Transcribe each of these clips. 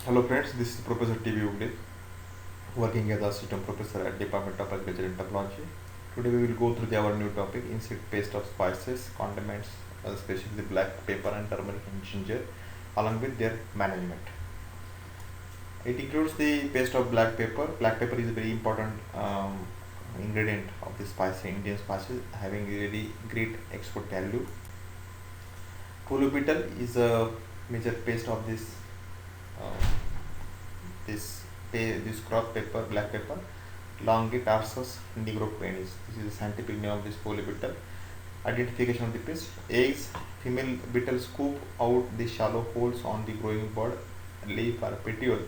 Hello friends, this is Professor T.V. Ugle, working as assistant professor at Department of Agriculture and Technology. Today we will go through our new topic, insect paste of spices, condiments, especially black pepper and turmeric and ginger, along with their management. It includes the paste of black pepper. Black pepper is a very important ingredient of the spicy Indian spices, having really great export value. Polubital is a major paste of uh, this crop pepper, black pepper, Longitarsus nigroquenis. This is the scientific name of this polybeetle. Identification of the pest. Eggs. Female beetle scoop out the shallow holes on the growing bud, leaf or petiole.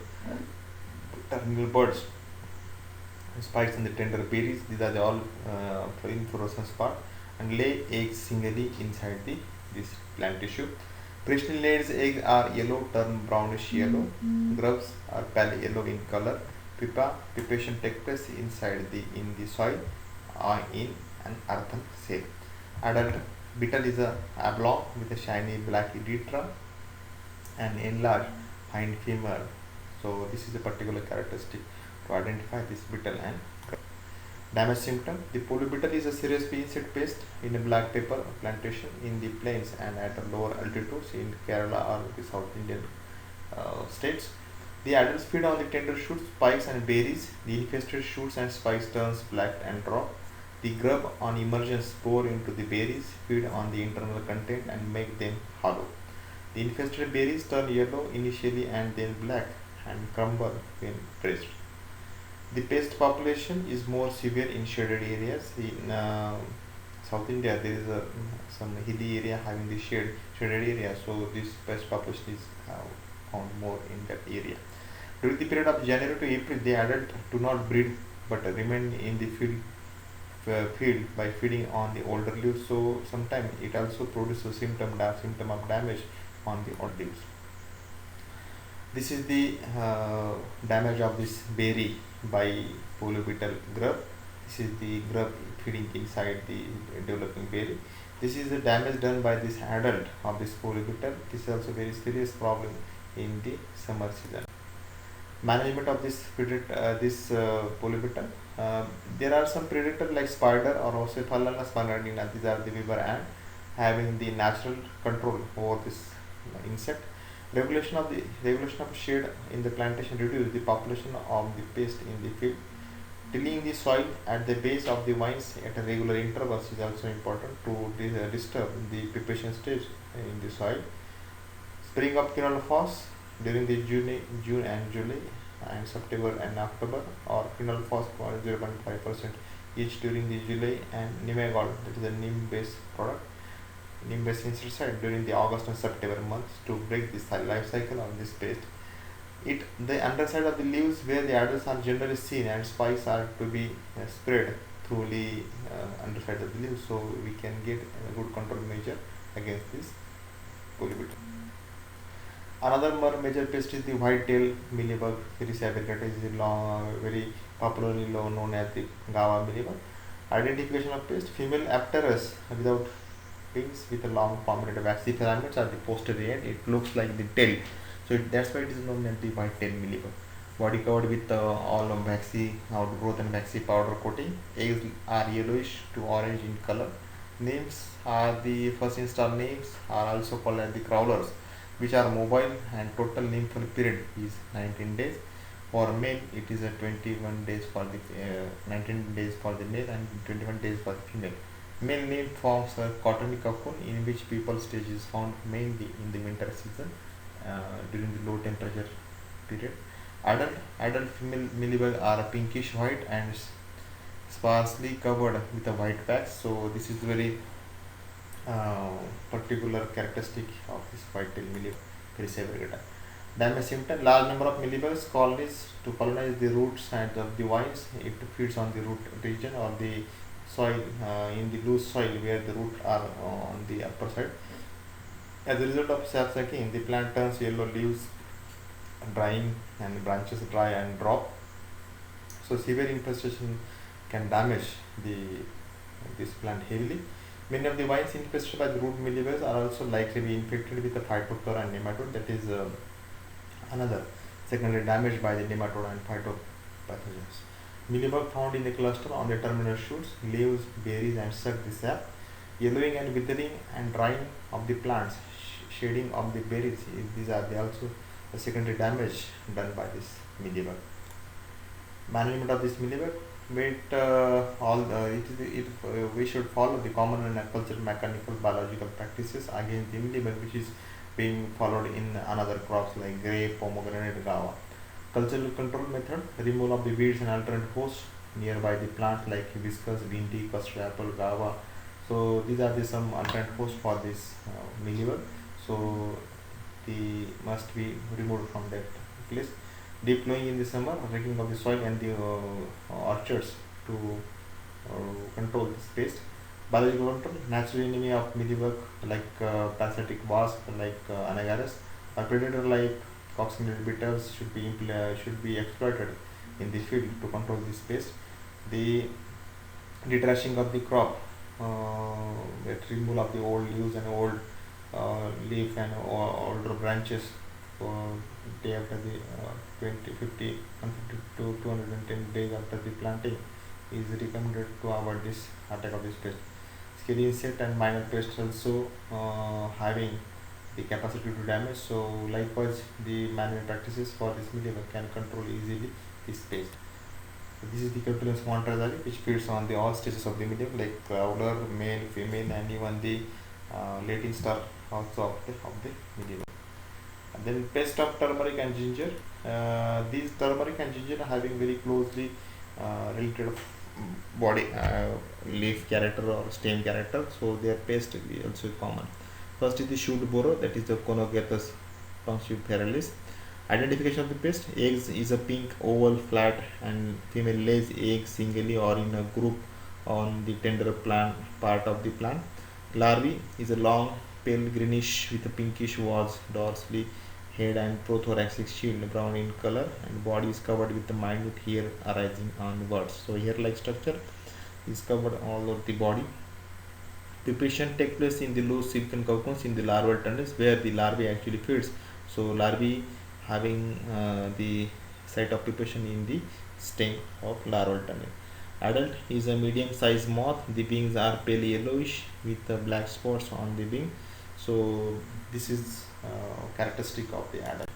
Terminal buds. Spikes and the tender berries. These are the all inflorescence part, and lay eggs singly inside this plant tissue. Pristillate eggs are yellow, turn brownish yellow. Grubs are pale yellow in color. Pupation takes place in the soil or in an earthen cell. Adult beetle is a oblong with a shiny black elytra and enlarged hind femur. So this is a particular characteristic to identify this beetle and damage symptom. The polybeetle is a serious insect pest in a black pepper plantation in the plains and at lower altitudes in Kerala or the South Indian states. The adults feed on the tender shoots, spikes and berries. The infested shoots and spikes turns black and drop. The grub on emergence pour into the berries, feed on the internal content and make them hollow. The infested berries turn yellow initially and then black and crumble when pressed. The pest population is more severe in shaded areas. In South India, there is some hilly area having the shaded area, so this pest population is found more in that area. During the period of January to April, the adult do not breed but remain in the field by feeding on the older leaves. So sometimes it also produces symptom of damage on the old leaves. This is the damage of this berry by polybeetle grub. This is the grub feeding inside the developing berry. This is the damage done by this adult of this polybeetle. This is also very serious problem in the summer season. Management of this polybeetle. There are some predators like spider or Ocephalus spinardina. These are the weaver ant having the natural control over this insect. Regulation of shade in the plantation reduce the population of the pest in the field. Tilling the soil at the base of the vines at a regular intervals is also important to disturb the pupation stage in the soil. Spraying of quinolphos during the June and July and September and October, or quinolphos 0.5% each during the July, and Nimagol, that is a neem based product, neem-based insecticide during the August and September months to break the life cycle of this pest. The underside of the leaves where the adults are generally seen and spikes are to be spread through the underside of the leaves, so we can get a good control measure against this polybeetle. Another more major pest is the white-tailed mealybug, very fabricata, is very popularly known as the Gawa mealybug. Identification of pest: female Apterus without wings with a long prominent waxy filaments at the posterior end. It looks like the tail, so that's why it is known as the white-tailed mealybug. Body covered with all waxy outgrowth and waxy powder coating. Eggs are yellowish to orange in color. Names are the first install names are also called as the crawlers, which are mobile, and total nymphal period is 19 days. For male, it is a 21 days for the 19 days for the male and 21 days for the female. Male nymph forms a cottony cocoon in which pupal stage is found mainly in the winter season during the low temperature period. Adult female mealybug are pinkish white and sparsely covered with a white patch. So this is very particular characteristic of this white-tailed mealybug, Perissavagata. Damage symptom: large number of mealybugs colonies to colonize the roots and of the vines. It feeds on the root region or the soil in the loose soil where the roots are on the upper side. As a result of sap sucking, the plant turns yellow, leaves drying and the branches dry and drop. So severe infestation can damage this plant heavily. Many of the vines infested by the root mealybugs are also likely to be infected with the phytophthora and nematode. That is another secondary damage by the nematode and phytopathogens. Mealybug found in the cluster on the terminal shoots, leaves, berries and suck the sap. Yellowing and withering and drying of the plants, shading of the berries. These are also the secondary damage done by this mealybug. Management of this mealybug, we should follow the common and agricultural mechanical biological practices against the mealybug, which is being followed in another crops like grape, pomegranate, guava. Cultural control method: removal of the weeds and alternate hosts nearby the plant like hibiscus, green tea, custard apple, guava. So these are the some alternate hosts for this mealybug. So the must be removed from that place. Deep plowing in the summer, raking of the soil and the orchards to control this pest. Biological control: natural enemy of mealybug like parasitic wasp like Anagarus. A predator like coccinelle beetles should be exploited in the field to control this pest. The detrashing of the crop, removal of the old leaves and old leaf and older branches day after the 20, 50, 150 to 210 days after the planting is recommended to avoid this attack of this pest. Scary insect and minor pests also having the capacity to damage. So likewise, the manual practices for this mealybug can control easily this pest. So this is the Capillus montrazali, which feeds on the all stages of the mealybug like older, male, female, and even the lating star also of the mealybug. And then pest of turmeric and ginger. These turmeric and ginger are having very closely related body leaf character or stem character, so their pest is also common. First is the shoot borer, that is the Conogathus punctiferalis. Identification of the pest: eggs is a pink, oval, flat, and female lays eggs singly or in a group on the tender plant part of the plant. Larvae is a long, pale greenish with a pinkish was dorsally, head and prothoracic shield brown in color, and body is covered with the minute hair arising onwards. So hair-like structure is covered all over the body. Pupation takes place in the loose silken cocoons in the larval tunnels where the larvae actually feeds. So larvae having the site of pupation in the stem of larval tunnel. Adult is a medium-sized moth. The wings are pale yellowish with black spots on the wing. So this is characteristic of the adult.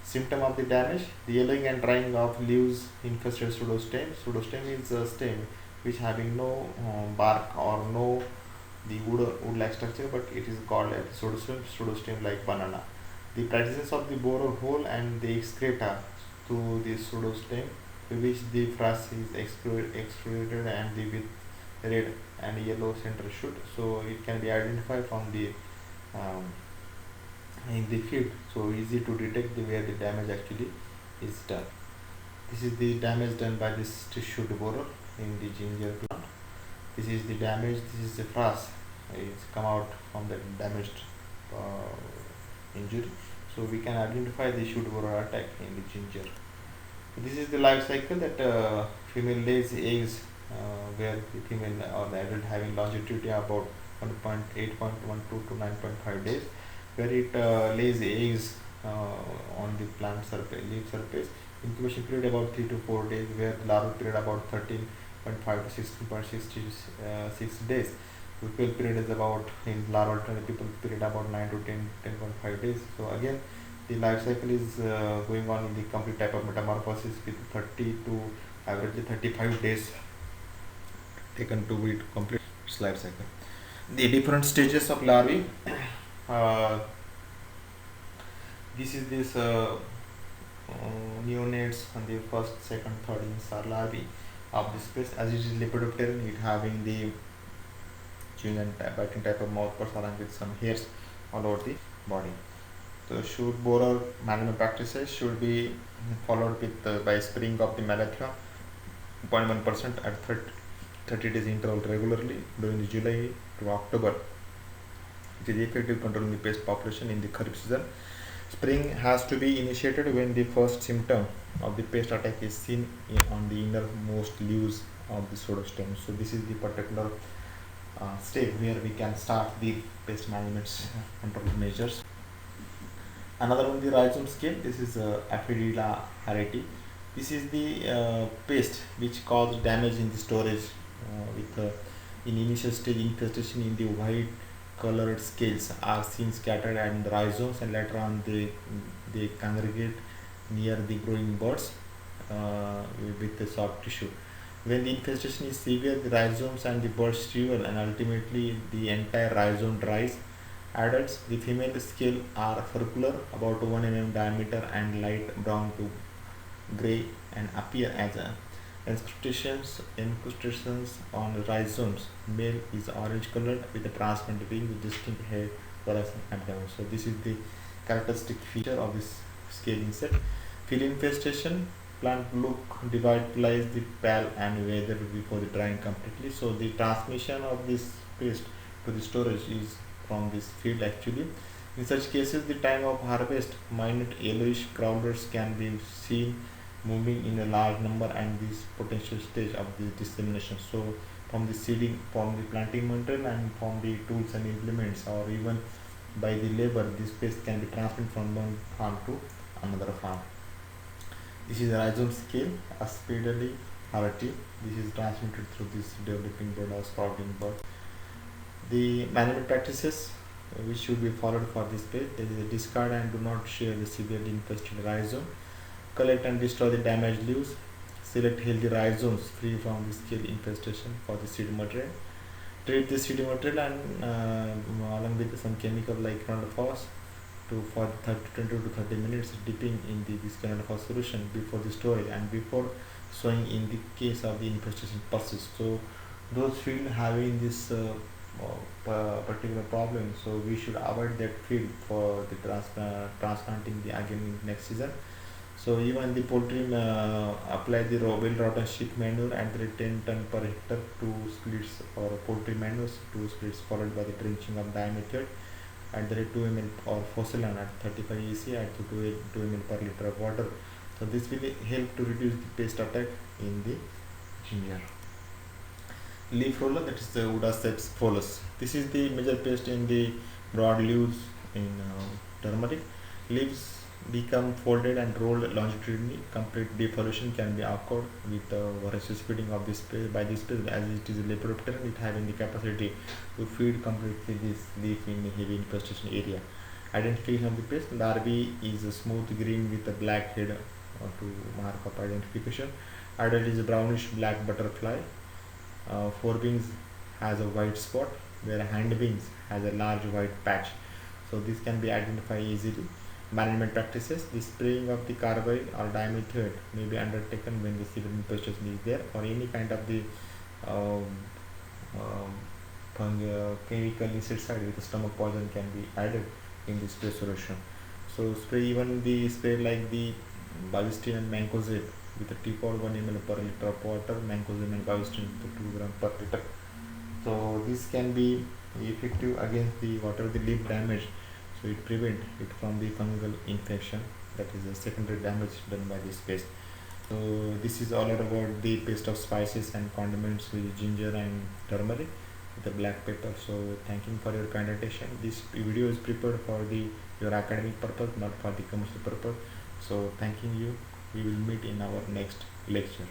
Symptom of the damage: the yellowing and drying of leaves infested pseudostem. Pseudostem is a stem which having no bark or no the wood-like structure, but it is called a pseudostem like banana. The presence of the borer hole and the excreta to the pseudostem, which the frass is extruded and the with red and yellow center shoot. So it can be identified from the in the field. So easy to detect where the damage actually is done. This is the damage done by this tissue borer in the ginger plant. This is the damage. This is the frass. It's come out from the damaged injury. So we can identify the shoot borer attack in the ginger. So this is the life cycle that female lays eggs where the female or the adult having longevity about 1.8.12 to 9.5 days, where it lays eggs on the plant surface, leaf surface. Incubation period about 3 to 4 days, where the larval period about 13.5 to 16.6 days. Pupal period is about in larval pupal period about 9 to 10.5 days. So again, the life cycle is going on in the complete type of metamorphosis with 30 to averagely 35 days taken to be complete its life cycle. The different stages of larvae. This is this neonates and the first, second, third inch are larvae of this species. As it is lepidopteran, it having the chewing and biting type of mouth parts along with some hairs all over the body. So shoot borer management practices should be followed with by spraying of the Malathion 0.1% at 30 days interval regularly during the July to October. It is effective controlling the pest population in the Kharif season. Spraying has to be initiated when the first symptom of the pest attack is seen on the innermost leaves of the pseudostem. So this is the particular step where we can start the pest management control measures. Another one, the rhizome scale. This is Aphidia arati. This is the pest which caused damage in the storage with in initial stage infestation in the white colored scales are seen scattered and the rhizomes, and later on they congregate near the growing buds with the soft tissue. When the infestation is severe, the rhizomes and the buds shrivel and ultimately the entire rhizome dries. Adults, the female scale are circular, about 1 mm diameter and light brown to gray and appear as incrustations on rhizomes. Male is orange colored with a transparent wing with distinct hair, fluorescent abdomen. So this is the characteristic feature of this scale insect. Field infestation, plant look divide lies the pale and weather before the drying completely. So the transmission of this pest to the storage is from this field actually. In such cases, the time of harvest, minute yellowish crawlers can be seen moving in a large number, and this potential stage of the dissemination. So from the seeding, from the planting material, and from the tools and implements, or even by the labor, this pest can be transmitted from one farm to another farm. This is a rhizome scale, Aspidally harati. This is transmitted through this developing bud or sprouting bud. The management practices which should be followed for this pest: there is a discard and do not share the severely infested rhizome. Collect and destroy the damaged leaves. Select healthy rhizomes free from the scale infestation for the seed material. Treat the seed material and along with some chemical like chlorophyll to for 20 to 30 minutes, dipping in this chlorophyll solution before the storage and before sowing in the case of the infestation persists. So those field having this particular problem, so we should avoid that field for the transplanting the again in next season. So even the poultry apply the well rotten sheep manure and the 10 ton per hectare, 2 splits or poultry manures, 2 splits followed by the drenching of dimethyl at the rate 2 ml or Fosselan at 35 EC at 2 ml per liter of water. So this will help to reduce the pest attack in the ginger. Leaf roller, that is the Udaceps folus. This is the major pest in the broad leaves in turmeric. Leaves become folded and rolled longitudinally. Complete defoliation can be occurred with voracious feeding of this pest by this pest, as it is a lepidopteran, it having the capacity to feed completely this leaf in a heavy infestation area. Identification of the pest: larvae is a smooth green with a black head to mark of identification. Adult is a brownish black butterfly. Forewings has a white spot, where hindwings has a large white patch. So this can be identified easily. Management practices: the spraying of the carbide or dimethyl may be undertaken when the severe infestation is there, or any kind of the um, chemical insecticide with stomach poison can be added in the spray solution. So spray even the spray like the Bavistine and Mancozeb with a T-pod 1 ml per liter of water, Mancozeb and Bavistine to 2 gram per liter. So this can be effective against the whatever the leaf damage. So it prevent it from the fungal infection, that is a secondary damage done by this pest. So this is all about the paste of spices and condiments with ginger and turmeric with the black pepper. So thanking for your kind attention. This video is prepared for the your academic purpose, not for the commercial purpose. So thanking you. We will meet in our next lecture.